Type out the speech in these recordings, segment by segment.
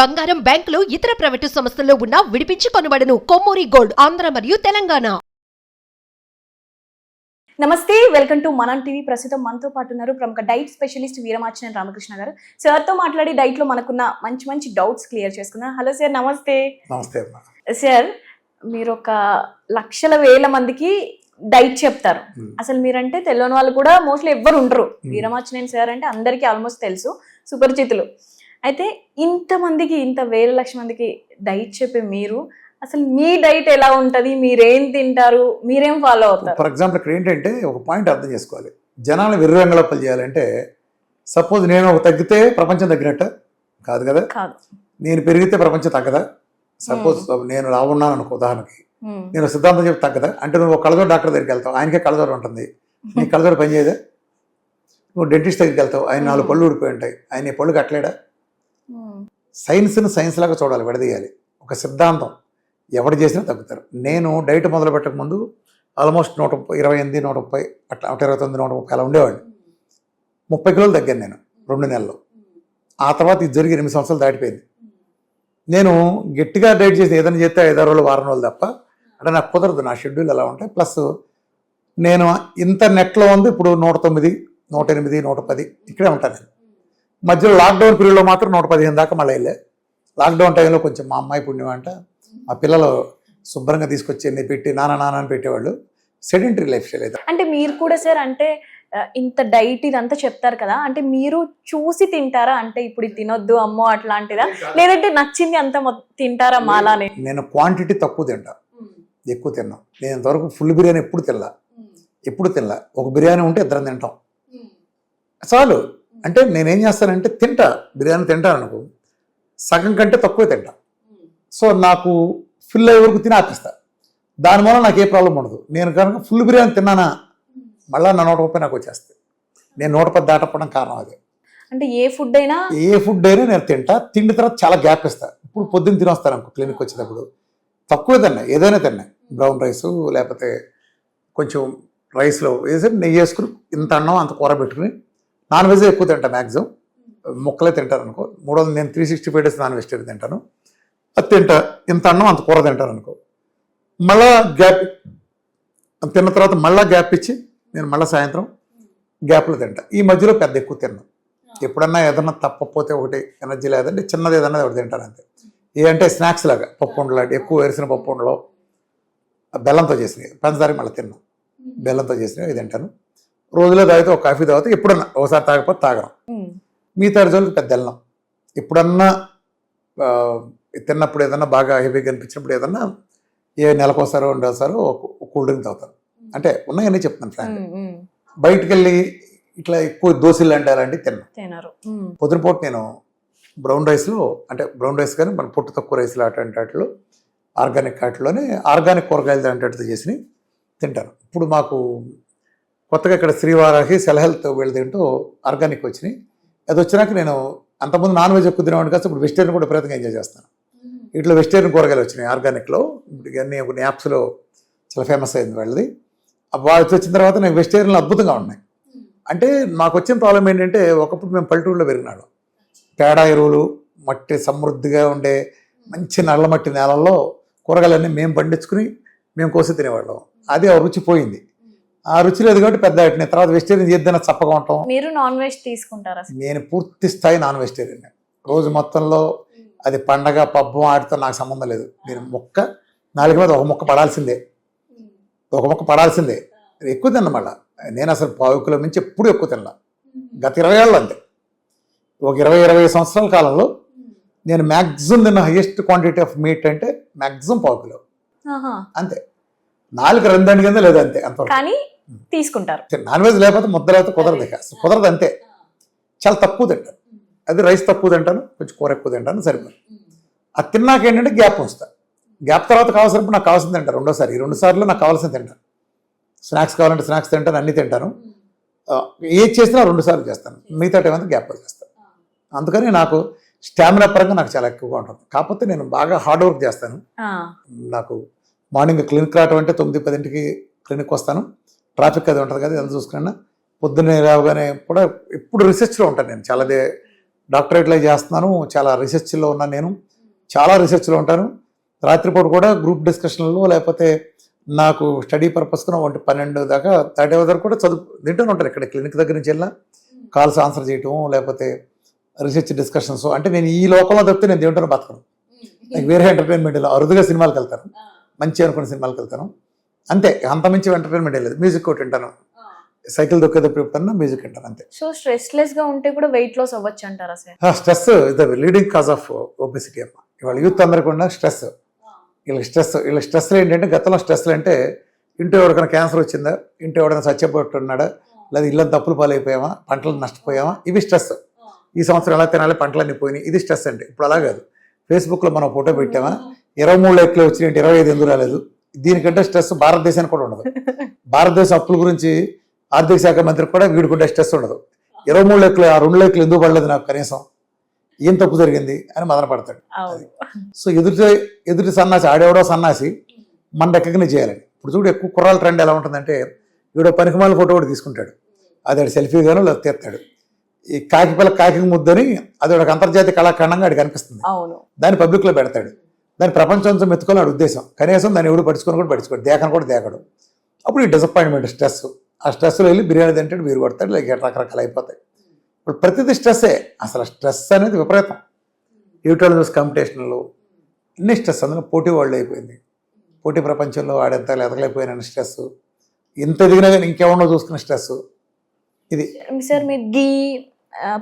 బంగారం, బ్యాంకులు, ఇతర ప్రైవేటు సంస్థల్లో ఉన్న విడిపించి కొనబడును. కొమ్మూరి గోల్డ్, ఆంధ్ర మరియు తెలంగాణ. నమస్తే, వెల్కమ్ టు మనం టీవీ. ప్రస్తుతం మనతో పాటు ఉన్నారు ప్రముఖ డైట్ స్పెషలిస్ట్ వీరమాచినేని రామకృష్ణ గారు. సార్తో మాట్లాడి డైట్ లో మనకున్న మంచి మంచి డౌట్స్ క్లియర్ చేసుకుందాం. హలో సార్, నమస్తే. నమస్తే సార్, మీరు ఒక లక్షల వేల మందికి డైట్ చెప్తారు. అసలు మీరంటే తెలియని వాళ్ళు కూడా మోస్ట్లీ ఎవ్వరు ఉండరు. వీరమాచినేని సార్ అంటే అందరికీ ఆల్మోస్ట్ తెలుసు, సుపరిచితులు. అయితే ఇంతమందికి, ఇంత వేల లక్షల మందికి డైట్ చెప్పే మీరు అసలు మీ డైట్ ఎలా ఉంటుంది, మీరేం తింటారు, మీరేం ఫాలో అవుతారు? ఫర్ ఎగ్జాంపుల్ ఇక్కడ ఏంటంటే ఒక పాయింట్ అర్థం చేసుకోవాలి. జనాలు విర్రంగళప్పలు చేయాలంటే సపోజ్ నేను ఒక తగ్గితే ప్రపంచం తగ్గినట్టు కాదు కదా, నేను పెరిగితే ప్రపంచం తగ్గదా? సపోజ్ నేను రావున్నాను అనుకో, ఉదాహరణకి నేను సిద్ధాంతం చెప్పి తగ్గదా? అంటే నువ్వు కళ్ళజోడు డాక్టర్ దగ్గరికి వెళ్తావు, ఆయనకే కళ్ళజోడు ఉంటుంది, నీ కళ్ళజోడు పని చేయదా? నువ్వు డెంటిస్ట్ దగ్గరికి వెళ్తావు, ఆయన 4 పళ్ళు ఊడిపోయి ఉంటాయి, ఆయన ఈ పళ్ళు కట్టలేడా? సైన్స్ని సైన్స్ లాగా చూడాలి, విడదీయాలి. ఒక సిద్ధాంతం ఎవరు చేసినా తగ్గుతారు. నేను డైట్ మొదలు పెట్టక ముందు ఆల్మోస్ట్ 128, 130 అట్లా 129, 130 అలా ఉండేవాడిని. 30 కిలోలు తగ్గాను నేను 2 నెలల్లో. ఆ తర్వాత ఇది జరిగి 8 సంవత్సరాలు దాటిపోయింది. నేను గట్టిగా డైట్ చేసి ఏదైనా చేస్తే 5-6 రోజులు, వారం రోజులు తప్ప, అంటే నాకు కుదరదు, నా షెడ్యూల్ ఎలా ఉంటాయి. ప్లస్ నేను ఇంత నెట్లో ఉంది ఇప్పుడు 109, 108, 110 ఇక్కడే ఉంటాను నేను. మధ్యలో లాక్డౌన్ పీరియడ్లో మాత్రం 115 దాకా మళ్ళీ వెళ్ళే. లాక్డౌన్ టైంలో కొంచెం మా అమ్మాయి పుణ్యం అంట, మా పిల్లలు శుభ్రంగా తీసుకొచ్చి ఎన్ని పెట్టి నాన్న అని పెట్టేవాళ్ళు. సెడెంటరీ లైఫ్ స్టైల్ అయితే. అంటే మీరు కూడా సార్ అంటే ఇంత డైట్ ఇదంతా చెప్తారు కదా, అంటే మీరు చూసి తింటారా? అంటే ఇప్పుడు ఇది తినొద్దు అమ్మో అట్లాంటిదా, లేదంటే నచ్చింది అంత తింటారా మాలానే? నేను క్వాంటిటీ తక్కువ తింటా, ఎక్కువ తిన్నా. నేను ఇంతవరకు ఫుల్ బిర్యానీ ఎప్పుడు తినలా. ఒక బిర్యానీ ఉంటే 2 తింటాం చాలు. అంటే నేనేం చేస్తానంటే బిర్యానీ తింటాను అనుకో, సగం కంటే తక్కువే తింటా. సో నాకు ఫుల్ అయ్యే వరకు తిని ఆపిస్తా. దానివల్ల నాకు ఏ ప్రాబ్లం ఉండదు. నేను కనుక ఫుల్ బిర్యానీ తిన్నానా మళ్ళీ నా 130 నాకు వచ్చేస్తుంది. నేను 110 దాటపడం కారణం అదే. అంటే ఏ ఫుడ్ అయినా నేను తింటా. తిండి తర్వాత చాలా గ్యాప్ ఇస్తా. ఇప్పుడు పొద్దున్న తినొస్తాను అనుకో, క్లినిక్ వచ్చేటప్పుడు తక్కువే తిన్నా, ఏదైనా తిన్నా, బ్రౌన్ రైస్ లేకపోతే కొంచెం రైస్లో వేసి నెయ్యి వేసుకుని ఇంత అన్నం అంత కూర పెట్టుకుని, నాన్ వెజ్ ఎక్కువ తింటా, మ్యాక్సిమం ముక్కలే తింటాను అనుకో. 300 నేను 365 డేస్ నాన్ వెజిటేరియన్ తింటాను. అది తింటా, ఇంత అన్నం అంత కూర తింటాను అనుకో. మళ్ళా గ్యాప్ తిన్న తర్వాత మళ్ళీ గ్యాప్ ఇచ్చి నేను మళ్ళీ సాయంత్రం గ్యాప్లో తింటా. ఈ మధ్యలో పెద్ద ఎక్కువ తిన్నాను. ఎప్పుడన్నా ఏదన్నా తప్పపోతే ఒకటి ఎనర్జీ లేదంటే చిన్నది ఏదన్నా ఒకటి తింటాను అంతే. ఏంటంటే స్నాక్స్ లాగా పప్పు ఉండలు, ఎక్కువ వేసిన పప్పు ఉండలు, బెల్లంతో చేసినవి, పంచదార మళ్ళీ తిన్నాను, బెల్లంతో చేసినవి ఇది తింటాను. రోజులో తాగితే ఒక కాఫీ తాగితే ఎప్పుడన్నా, ఒకసారి తాగకపోతే తాగడం. మిగతా రోజులకు పెద్ద వెళ్ళం. ఎప్పుడన్నా తిన్నప్పుడు ఏదన్నా బాగా హెవీగా అనిపించినప్పుడు ఏదన్నా నెలకోసారో 2 సారో కూల్ డ్రింక్ తాగుతాను. అంటే ఉన్నాయని చెప్తున్నాను ఫ్రాంక్. బయటకు వెళ్ళి ఇట్లా ఎక్కువ దోశలు అంటే అలాంటివి తిన్నారు. పొద్దునపూట నేను బ్రౌన్ రైస్లో, అంటే బ్రౌన్ రైస్ కానీ మన పొట్టు తక్కువ రైస్లో అటువంటి వాటిలో ఆర్గానిక్ వాటిలోనే ఆర్గానిక్ కూరగాయలు అంటే చేసి తింటాను. ఇప్పుడు మాకు కొత్తగా ఇక్కడ శ్రీవారాహి సెల్ హెల్త్ వీళ్ళు తింటూ ఆర్గానిక్ వచ్చినాయి. అది వచ్చినాక నేను అంతకుముందు నాన్ వెజ్ ఎక్కువ తినేవాడిని కాదు, ఇప్పుడు వెజిటేరియన్ కూడా విపరీతంగా ఎంజాయ్ చేస్తాను. ఇట్లా వెజిటేరియన్ కూరగాయలు వచ్చినాయి ఆర్గానిక్లో. ఇవన్నీ కొన్ని యాప్స్లో చాలా ఫేమస్ అయింది వాళ్ళది. వాళ్ళు వచ్చిన తర్వాత నాకు వెజిటేరియన్లు అద్భుతంగా ఉన్నాయి. అంటే మాకు వచ్చిన ప్రాబ్లం ఏంటంటే, ఒకప్పుడు మేము పల్లెటూరులో పెరిగినాడు, పేడ ఎరువులు, మట్టి సమృద్ధిగా ఉండే మంచి నల్ల మట్టి నేలల్లో కూరగాయలన్నీ మేము పండించుకుని మేము కోసి తినేవాళ్ళం. అది ఆ రుచి పోయింది. ఆ రుచి లేదు కాబట్టి పెద్ద వాటిని తర్వాత వెజిటేరియన్ చేద్దాం చప్పగా ఉంటాం. మీరు నాన్ వెజ్ తీసుకుంటారా? నేను పూర్తి స్థాయి నాన్ వెజిటేరియన్. రోజు మొత్తంలో అది పండగ పబ్బం ఆడితో నాకు సంబంధం లేదు. నేను నాలుగు మీద ఒక ముక్క పడాల్సిందే. ఎక్కువ తిన్నా. మళ్ళీ నేను అసలు 1/4 కిలో మించి ఎప్పుడు ఎక్కువ తిన్నా. గత 20 ఏళ్ళు అంతే. ఒక 20 సంవత్సరాల కాలంలో నేను మ్యాక్సిమం తిన్న హైయెస్ట్ క్వాంటిటీ ఆఫ్ మీట్ అంటే మ్యాక్సిమం 1/4 కిలో అంతే. 4 2 కింద లేదు అంతే, అంతవరకు తీసుకుంటారు. నాన్ వెజ్ లేకపోతే ముద్ద లేకపోతే కుదరదు అంతే. చాలా తక్కువ తింటాను. అది రైస్ తక్కువ తింటాను, కొంచెం కూర ఎక్కువ తింటాను, సరిపోదు. అది తిన్నాక ఏంటంటే గ్యాప్ ఉంచుతాను. గ్యాప్ తర్వాత కావాల్సినప్పుడు నాకు కావాల్సింది తింటాను. 2 సార్లు నాకు కావాల్సింది తింటాను. స్నాక్స్ కావాలంటే స్నాక్స్ తింటాను, అన్నీ తింటాను. ఏది చేసినా 2 సార్లు చేస్తాను, మిగతా టైం అంతా గ్యాప్ చేస్తాను. అందుకని నాకు స్టామినా పరంగా నాకు చాలా ఎక్కువగా ఉంటుంది. కాకపోతే నేను బాగా హార్డ్ వర్క్ చేస్తాను. నాకు మార్నింగ్ క్లినిక్ రావటం అంటే 9-10కి క్లినిక్ వస్తాను. ట్రాఫిక్ అది ఉంటుంది కదా, ఎంత చూసుకున్నా పొద్దున్నే రావగానే కూడా ఎప్పుడు రీసెర్చ్లో ఉంటాను నేను. చాలా డాక్టరేట్లో చేస్తున్నాను, చాలా రీసెర్చ్లో ఉన్నాను, నేను చాలా రీసెర్చ్లో ఉంటాను. రాత్రిపూట కూడా గ్రూప్ డిస్కషన్లో లేకపోతే నాకు స్టడీ పర్పస్గా 12 దాకా 30 వరకు కూడా తింటూనే ఉంటాను. ఇక్కడ క్లినిక్ దగ్గర నుంచి వెళ్ళినా కాల్స్ ఆన్సర్ చేయటం లేకపోతే రీసెర్చ్ డిస్కషన్స్. అంటే నేను ఈ లోకంలో తప్పితే నేను దేంటో బతకను. నాకు వేరే ఎంటర్టైన్మెంట్ లేదు. అరుదుగా సినిమాలకు వెళ్తాను, మంచి అనుకున్న సినిమాలకు వెళ్తాను, అంతే. అంత మించి ఎంటర్టైన్మెంట్ లేదు. మ్యూజిక్ ఒకటి వింటాను, సైకిల్ దొక్కేటప్పుడు ఎప్పుడన్నా మ్యూజిక్ వింటాను, అంతే. సో స్ట్రెస్లెస్ గా ఉంటే కూడా వెయిట్ లాస్ అవ్వచ్చు అంటారా sir? Stress is the leading cause of obesity అమ్మ. ఇవాళ యూత్ అందరికీ ఉన్న స్ట్రెస్. వీళ్ళ స్ట్రెస్లు ఏంటంటే, గతంలో స్ట్రెస్లు అంటే ఇంట్లో ఎవరికైనా క్యాన్సర్ వచ్చిందా, ఇంట్లో ఎవరైనా చచ్చిపోతున్నాడా, లేదా ఇళ్ళని తప్పులు పాలైపోయామా, పంటలు నష్టపోయామా, ఇవి స్ట్రెస్. ఈ సంవత్సరం ఎలా తినాలి, పంటలన్నీ పోయినాయి, ఇది స్ట్రెస్ అంటే. ఇప్పుడు అలా కాదు. ఫేస్బుక్లో మనం ఫోటో పెట్టామా, 23 లైక్లు వచ్చినాయంటే 25 ఎందుకు రాలేదు. దీనికంటే స్ట్రెస్ భారతదేశానికి కూడా ఉండదు. భారతదేశ అప్పుల గురించి ఆర్థిక శాఖ మంత్రికి కూడా వీడికుంటే స్ట్రెస్ ఉండదు. 23 లైక్లు, ఆ 2 లైక్లు ఎందుకు పడలేదు నాకు కనీసం, ఏం తప్పు జరిగింది అని మదన పడతాడు. సో ఎదుటి సన్నాసి, ఆడేవడో సన్నాసి మన రికగ్నైజ్ చేయాలని. ఇప్పుడు చూడు, ఎక్కువ కుర్రాల ట్రెండ్ ఎలా ఉంటుందంటే, వీడో పనికిమాల ఫోటో కూడా తీసుకుంటాడు, అది సెల్ఫీగానో లేదా తీస్తాడు. ఈ కాకి పిల్ల కాకి ముద్దని అది ఒక అంతర్జాతీయ కళాఖండంగా ఆడికి కనిపిస్తుంది, దాన్ని పబ్లిక్లో పెడతాడు. దాని ప్రపంచంతో మెత్తుకోవాలని ఉద్దేశం. కనీసం దాన్ని ఎవడు పడుచుకొని కూడా పడుచుకోడు, దేకను కూడా దేకడు. అప్పుడు ఈ డిసప్పాయింట్మెంట్, స్ట్రెస్. ఆ స్ట్రెస్లో వెళ్ళి బిర్యానీ తింటాడు, మీరు కొడతాడు, లేక రకరకాలు అయిపోతాయి. ఇప్పుడు ప్రతిదీ స్ట్రెస్సే. అసలు స్ట్రెస్ అనేది విపరీతం. యూట్యూబ్ చూసి కాంపిటీషన్లు అన్ని స్ట్రెస్. అందులో పోటీ వాళ్ళు అయిపోయింది. పోటీ ప్రపంచంలో ఆడెంత ఎదగలేకపోయిన స్ట్రెస్, ఇంత ఎదిగినా కానీ ఇంకేమన్నా చూసుకున్న స్ట్రెస్. ఇది సార్ మీరు గీ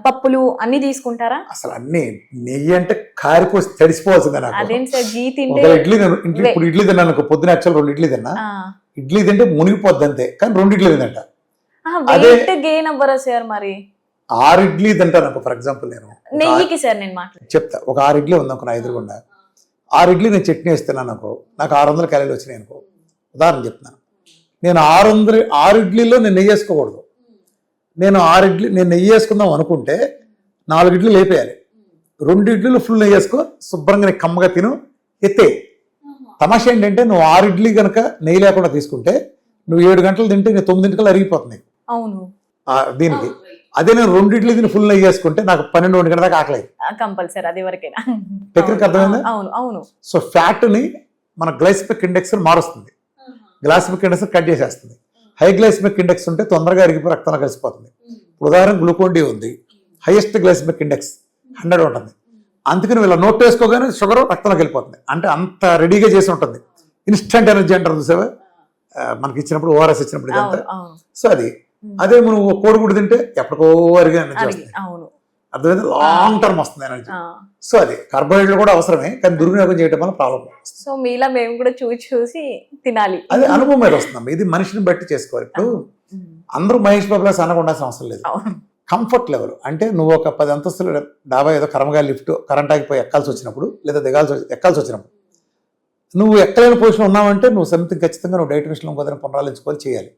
పప్పులు అన్ని తీసుకుంటారా? అసలు అన్ని నెయ్యి అంటే కారిపోసి తడిసిపోవాల్సిందే నాకు. అదేంటి సార్ గీ తింటే? ఇప్పుడు ఇడ్లీ తిన్నాను, పొద్దున యాక్చువల్ 2 ఇడ్లీ తిన్నా. ఇడ్లీ తింటే మునిగిపోద్ది అంతే, కానీ 2 ఇడ్లీ తింటా. వెయిట్ గెయిన్ అవ్వరా సార్ మరి? 6 ఇడ్లీ తింటాను అనుకో. ఫర్ ఎగ్జాంపుల్ నేను నెయ్యికి సార్ నేను చెప్తా, ఒక 6 ఇడ్లీ ఉందనుకో నా ఎదురుగుండా, 6 ఇడ్లీ నేను చట్నీ వేస్తున్నాను అనుకో, నాకు 600 క్యాలరీలు వచ్చినాయి అనుకో. ఉదాహరణ చెప్తున్నాను. నేను 6 ఇడ్లీలో నేను నెయ్యి వేసుకోకూడదు. నేను 6 ఇడ్లీ నేను నెయ్యి వేసుకుందాం అనుకుంటే 4 ఇడ్లీలు వేపేయాలి. 2 ఇడ్లీలు ఫుల్ నెయ్యి వేసుకో, శుభ్రంగా కమ్మగా తిను, ఎత్తే. తమాషా ఏంటంటే, నువ్వు 6 ఇడ్లీ కనుక నెయ్యి లేకుండా తీసుకుంటే నువ్వు 7 గంటలు తింటే నేను 9 గంటలు అరిగిపోతుంది. అవును దీనికి. అదే నేను 2 ఇడ్లీ తిని ఫుల్ నెయ్యి వేసుకుంటే నాకు 12-1 గంటల దాకా ఆకలి. కంపల్సరీ అది వరకేనా? టెక్నిక్ అర్థమైందా? అవును అవును. సో ఫ్యాట్ ని మన గ్లైసెమిక్ ఇండెక్స్ మారుస్తుంది. గ్లైసెమిక్ ఇండెక్స్ కట్ చేసేస్తుంది. హై గ్లైసెమిక్ ఇండెక్స్ ఉంటే తొందరగా అరిగిపోయి రక్తంలో కలిసిపోతుంది. ఉదాహరణ గ్లూకోన్ డి ఉంది, హైయెస్ట్ గ్లైసెమిక్ ఇండెక్స్ 100 ఉంటుంది. అందుకని వీళ్ళ నోట్ వేసుకోగానే షుగర్ రక్తంలోకి వెళ్ళిపోతుంది. అంటే అంత రెడీగా చేసి ఉంటుంది. ఇన్స్టెంట్ ఎనర్జీ అంటారు చూసావా, మనకి ఇచ్చినప్పుడు, ఓఆర్ఎస్ ఇచ్చినప్పుడు ఇదంతా. సో అది అదే మనం కోడిగుడ్డు తింటే ఎప్పటికో అరిగే ఎనర్జీ వస్తుంది. అర్థమైంది, లాంగ్ టర్మ్ వస్తుంది ఎనర్జీ. సో అది కార్బోహైడ్రేట్లు కూడా అవసరమే, కానీ దుర్వినియోగం చేయడం వల్ల ప్రాబ్లం. సో మీలా మేము కూడా చూసి తినాలి. అది అనుభవం మీద వస్తుందమ్మా. ఇది మనిషిని బట్టి చేసుకోవాలి. ఇప్పుడు అందరూ మహేష్ బాబులా సన్నగా ఉండాల్సిన అవసరం లేదు. కంఫర్ట్ లెవెల్ అంటే, నువ్వు ఒక 10 అంతస్తుల డాబా ఏదో కర్మగా లిఫ్ట్ కరెంట్ ఆగిపోయి ఎక్కాల్సి వచ్చినప్పుడు, లేదా ఎక్కాల్సి వచ్చినప్పుడు, నువ్వు ఎక్కలేని పొజిషన్ ఉన్నావంటే నువ్వు సంథింగ్ ఖచ్చితంగా నువ్వు డైట్ విషయంలో ఇంకోదైనా పునరాలించుకోవాలి, చేయాలి.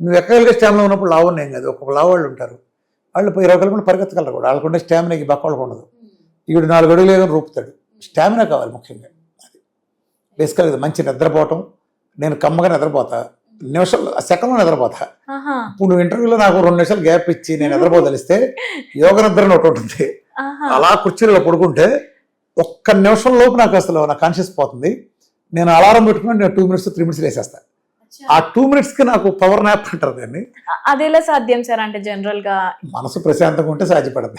నువ్వు ఎక్కగలిగే స్టామినా ఉన్నప్పుడు లావు ఏం కాదు. ఒక లావు వాళ్ళు ఉంటారు, వాళ్ళు 20 కిలోమీటర్లు పరిగెత్తగలరు కూడా, వాళ్ళకుండే స్టామినాకి బక్క వాళ్ళకు ఉండదు. ఈడు 4 అడుగులు ఏదో రూపుతాడు. స్టామినా కావాలి ముఖ్యంగా. అది బేసికల్గా మంచి నిద్రపోవటం. నేను కమ్మగా నిద్రపోతా, నిమిషాలు సెకండ్లో నిద్రపోతా. ఇప్పుడు నువ్వు ఇంటర్వ్యూలో నాకు 2 నిమిషాలు గ్యాప్ ఇచ్చి నేను నిద్రపోదలిస్తే యోగ నిద్ర ఒకటి ఉంటుంది. అలా కుర్చీలో పడుకుంటే 1 నిమిషం లోపు నాకు అసలు నా కాన్షియస్ పోతుంది. నేను అలారం పెట్టుకుని నేను 2 మినిట్స్ 3 మినిట్స్ వేసేస్తాను. ఆ 2 మినిట్స్ కి నాకు పవర్ నాప్ అంటారు దాన్ని. అదేలా సాధ్యం సార్? అంటే జనరల్ గా మనసు ప్రశాంతంగా ఉంటే సాధ్యపడదు.